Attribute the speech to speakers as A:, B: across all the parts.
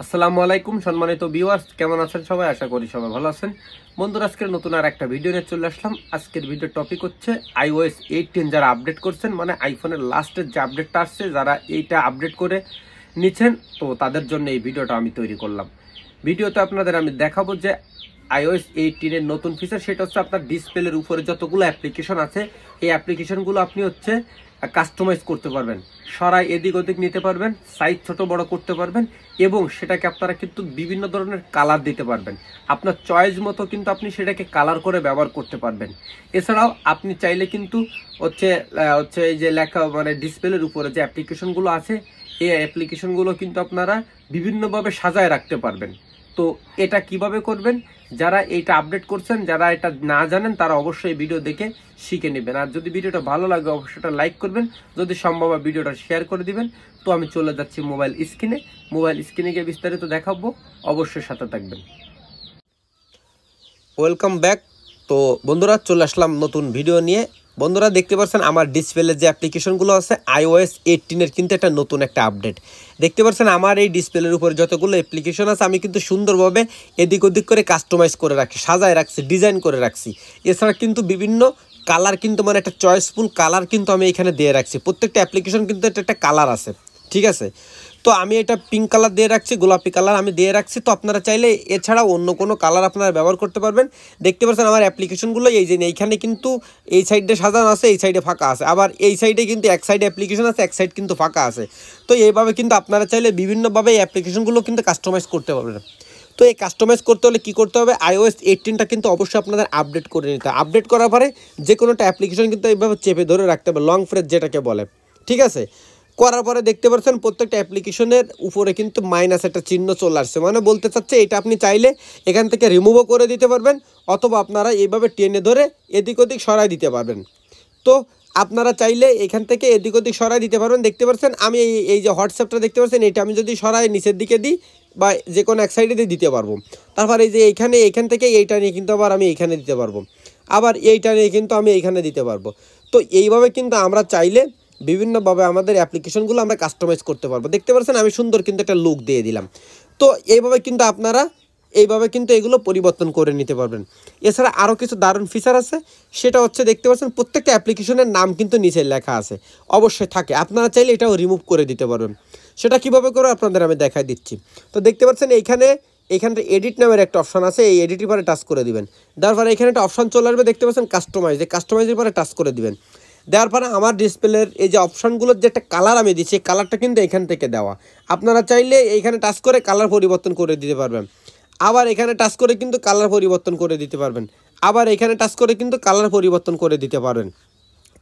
A: আসসালামু আলাইকুম সম্মানিত ভিউয়ার্স, কেমন আছেন সবাই? আশা করি সবাই ভালো আছেন। বন্ধুরা, আজকের নতুন আর একটা ভিডিও নিয়ে চলে আসলাম। আজকের ভিডিওর টপিক হচ্ছে iOS 18 যারা আপডেট করছেন, মানে আইফোনের লাস্টের যে আপডেটটা আসছে, যারা এইটা আপডেট করে নিচ্ছেন, তো তাদের জন্য এই ভিডিওটা আমি তৈরি করলাম। ভিডিওতে আপনাদের আমি দেখাবো যে iOS 18 এর নতুন ফিচার, সেটা হচ্ছে আপনার ডিসপ্লের উপরে যতগুলো অ্যাপ্লিকেশন আছে, এই অ্যাপ্লিকেশনগুলো আপনি হচ্ছে কাস্টমাইজ করতে পারবেন, সরাই এদিক ওদিক নিতে পারবেন, সাইজ ছোট বড় করতে পারবেন, এবং সেটাকে আপনারা কিন্তু বিভিন্ন ধরনের কালার দিতে পারবেন। আপনার চয়েস মতো কিন্তু আপনি সেটাকে কালার করে ব্যবহার করতে পারবেন। এছাড়াও আপনি চাইলে কিন্তু হচ্ছে এই যে লেখা মানে ডিসপ্লের উপরে যে অ্যাপ্লিকেশনগুলো আছে, এই অ্যাপ্লিকেশনগুলো কিন্তু আপনারা বিভিন্নভাবে সাজায় রাখতে পারবেন। তো এটা কিভাবে করবেন, যারা এইটা আপডেট করছেন, যারা এটা না জানেন, তারা অবশ্যই ভিডিও দেখে শিখে নেবেন। আর যদি ভিডিওটা ভালো লাগে অবশ্যই এটা লাইক করবেন, যদি সম্ভব হয় ভিডিওটা শেয়ার করে দিবেন। তো আমি চলে যাচ্ছি মোবাইল স্ক্রিনে গিয়ে বিস্তারিত দেখাবো, অবশ্যই সাথে থাকবেন। Welcome back. তো বন্ধুরা, চলে আসলাম নতুন ভিডিও নিয়ে। বন্ধুরা, দেখতে পাচ্ছেন আমার ডিসপ্লে যে অ্যাপ্লিকেশনগুলো আছে, iOS 18 কিন্তু একটা নতুন একটা আপডেট। দেখতে পাচ্ছেন আমার এই ডিসপ্লের উপরে যতগুলো অ্যাপ্লিকেশন আছে, আমি কিন্তু সুন্দরভাবে এদিক ওদিক করে কাস্টমাইজ করে রাখি, সাজায় রাখছি, ডিজাইন করে রাখছি। এছাড়া কিন্তু বিভিন্ন কালার কিন্তু মানে একটা চয়েসফুল কালার কিন্তু আমি এখানে দিয়ে রাখছি। প্রত্যেকটা অ্যাপ্লিকেশন কিন্তু একটা কালার আছে, ঠিক আছে? তো আমি এটা পিঙ্ক কালার দিয়ে রাখছি, গোলাপি কালার আমি দিয়ে রাখছি। তো আপনারা চাইলে এছাড়াও অন্য কোনো কালার আপনারা ব্যবহার করতে পারবেন। দেখতে পাচ্ছেন আমার অ্যাপ্লিকেশনগুলো এই যে এইখানে কিন্তু এই সাইডে সাজানো আছে, এই সাইডে ফাঁকা আছে, আবার এই সাইডে কিন্তু এক সাইডে অ্যাপ্লিকেশন আছে, এক সাইড কিন্তু ফাঁকা আছে। তো এইভাবে কিন্তু আপনারা চাইলে বিভিন্নভাবে এই অ্যাপ্লিকেশনগুলো কিন্তু কাস্টমাইজ করতে পারবেন। তো এই কাস্টমাইজ করতে হলে কী করতে হবে, iOS 18টা কিন্তু অবশ্যই আপনাদের আপডেট করে নিতে হবে। আপডেট করার পরে যে কোনো একটা অ্যাপ্লিকেশন কিন্তু এইভাবে চেপে ধরে রাখতে হবে, লং প্রেস যেটাকে বলে, ঠিক আছে? করার পরে দেখতে পাচ্ছেন প্রত্যেকটা অ্যাপ্লিকেশনের উপরে কিন্তু মাইনাস একটা চিহ্ন চলে আসছে, মানে বলতে চাচ্ছে এটা আপনি চাইলে এখান থেকে রিমুভও করে দিতে পারবেন, অথবা আপনারা এইভাবে টেনে ধরে এদিক ওদিক সরাই দিতে পারবেন। তো আপনারা চাইলে এখান থেকে এদিক ওদিক সরাই দিতে পারবেন। দেখতে পাচ্ছেন আমি এই যে হোয়াটসঅ্যাপটা দেখতে পাচ্ছেন, এটা আমি যদি সরাই নিচের দিকে দিই বা যে কোনো এক সাইডে দিয়ে দিতে পারবো। তারপর এই যে এইখান থেকে এইটা নিয়ে কিন্তু আবার আমি এইখানে দিতে পারবো, আবার এইটা নিয়ে কিন্তু আমি এইখানে দিতে পারবো। তো এইভাবে কিন্তু আমরা চাইলে বিভিন্নভাবে আমাদের অ্যাপ্লিকেশনগুলো আমরা কাস্টমাইজ করতে পারবো। দেখতে পাচ্ছেন আমি সুন্দর কিন্তু একটা লুক দিয়ে দিলাম। তো এইভাবে কিন্তু আপনারা এগুলো পরিবর্তন করে নিতে পারবেন। এছাড়া আরও কিছু দারুণ ফিচার আছে, সেটা হচ্ছে দেখতে পাচ্ছেন প্রত্যেকটা অ্যাপ্লিকেশনের নাম কিন্তু নিচে লেখা আছে, অবশ্যই থাকে। আপনারা চাইলে এটাও রিমুভ করে দিতে পারবেন। সেটা কীভাবে করে আপনাদের আমি দেখাই দিচ্ছি। তো দেখতে পাচ্ছেন এইখানটা এডিট নামের একটা অপশান আছে, এই এডিটের পরে টাচ করে দিবেন। তারপরে এখানে একটা অপশান চলে আসবে, দেখতে পাচ্ছেন কাস্টমাইজের পরে টাচ করে দিবেন। দেওয়ার পরে আমার ডিসপ্লের এই যে অপশানগুলোর যে একটা কালার আমি দিচ্ছি, কালারটা কিন্তু এখান থেকে দেওয়া। আপনারা চাইলে এইখানে টাচ করে কালার পরিবর্তন করে দিতে পারবেন, আবার এখানে টাচ করে কিন্তু কালার পরিবর্তন করে দিতে পারবেন, আবার এখানে টাচ করে কিন্তু কালার পরিবর্তন করে দিতে পারবেন।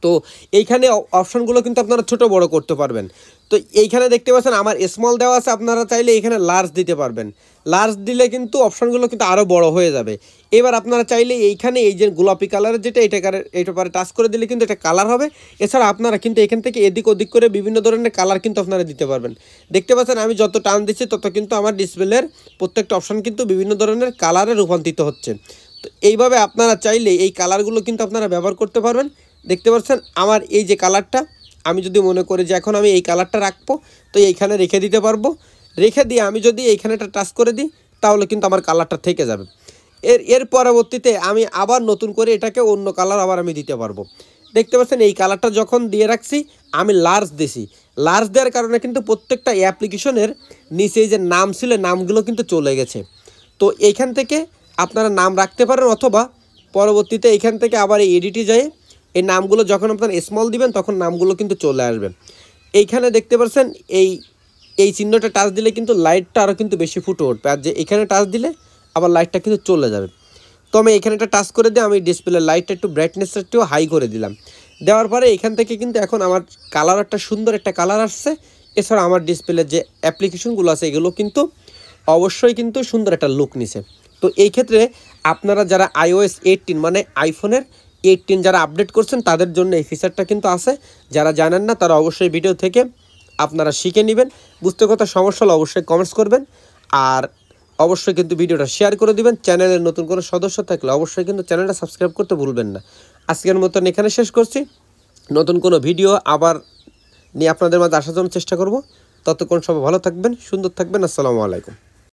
A: তো এইখানে অপশানগুলো কিন্তু আপনারা ছোট বড় করতে পারবেন। তো এইখানে দেখতে পাচ্ছেন আমার স্মল দেওয়া আছে, আপনারা চাইলে এখানে লার্জ দিতে পারবেন। লার্জ দিলে কিন্তু অপশানগুলো কিন্তু আরও বড় হয়ে যাবে। এবার আপনারা চাইলে এইখানে এই যে গোলাপি কালারের যেটা, এইটা পরে টাচ করে দিলে কিন্তু এটা কালার হবে। এছাড়া আপনারা কিন্তু এখান থেকে এদিক ওদিক করে বিভিন্ন ধরনের কালার কিন্তু আপনারা দিতে পারবেন। দেখতে পাচ্ছেন আমি যত টান দিচ্ছি তত কিন্তু আমার ডিসপ্লের প্রত্যেকটা অপশান কিন্তু বিভিন্ন ধরনের কালারে রূপান্তরিত হচ্ছে। তো এইভাবে আপনারা চাইলে এই কালারগুলো কিন্তু আপনারা ব্যবহার করতে পারবেন। দেখতে পাচ্ছেন আমার এই যে কালারটা, আমি যদি মনে করি যে এখন আমি এই কালারটা রাখবো, তো এইখানে রেখে দিতে পারবো। রেখে দিয়ে আমি যদি এইখানেটা টাচ করে দিই, তাহলে কিন্তু আমার কালারটা থেকে যাবে। এর পরবর্তীতে আমি আবার নতুন করে এটাকে অন্য কালার আবার আমি দিতে পারবো। দেখতে পাচ্ছেন এই কালারটা যখন দিয়ে রাখছি, আমি লার্জ দিছি। লার্জ দেওয়ার কারণে কিন্তু প্রত্যেকটা অ্যাপ্লিকেশনের নিচে যে নাম ছিল, নামগুলো কিন্তু চলে গেছে। তো এইখান থেকে আপনারা নাম রাখতে পারেন, অথবা পরবর্তীতে এইখান থেকে আবার এই এডিটে যায় এই নামগুলো যখন আপনারা স্মল দিবেন, তখন নামগুলো কিন্তু চলে আসবে। এইখানে দেখতে পাচ্ছেন এই চিহ্নটা টাচ দিলে কিন্তু লাইটটা আরও কিন্তু বেশি ফুটে উঠবে, আর যে এখানে টাচ দিলে আবার লাইটটা কিন্তু চলে যাবে। তো আমি এখানেটা টাচ করে দিয়ে আমি ডিসপ্লের লাইটটা একটু ব্রাইটনেসটা একটু হাই করে দিলাম। দেওয়ার পরে এখান থেকে কিন্তু এখন আমার কালার একটা সুন্দর একটা কালার আসছে। এছাড়া আমার ডিসপ্লের যে অ্যাপ্লিকেশনগুলো আছে, এগুলো কিন্তু অবশ্যই কিন্তু সুন্দর একটা লুক নিছে। তো এই ক্ষেত্রে আপনারা যারা iOS 18 মানে আইফোনের 18 যারা আপডেট করছেন, তাদের জন্য এই ফিচারটা কিন্তু আছে। যারা জানেন না, তারা অবশ্যই ভিডিও থেকে আপনারা শিখে নেবেন। বুঝতে কথা সমস্যা হলে অবশ্যই কমেন্টস করবেন, আর অবশ্যই কিন্তু ভিডিওটা শেয়ার করে দিবেন। চ্যানেলের নতুন কোনো সদস্য থাকলে অবশ্যই কিন্তু চ্যানেলটা সাবস্ক্রাইব করতে ভুলবেন না। আজকের মতন এখানে শেষ করছি। নতুন কোনো ভিডিও আবার নিয়ে আপনাদের মাঝে আসার জন্য চেষ্টা করব। ততক্ষণ সবাই ভালো থাকবেন, সুন্দর থাকবেন। আসসালামু আলাইকুম।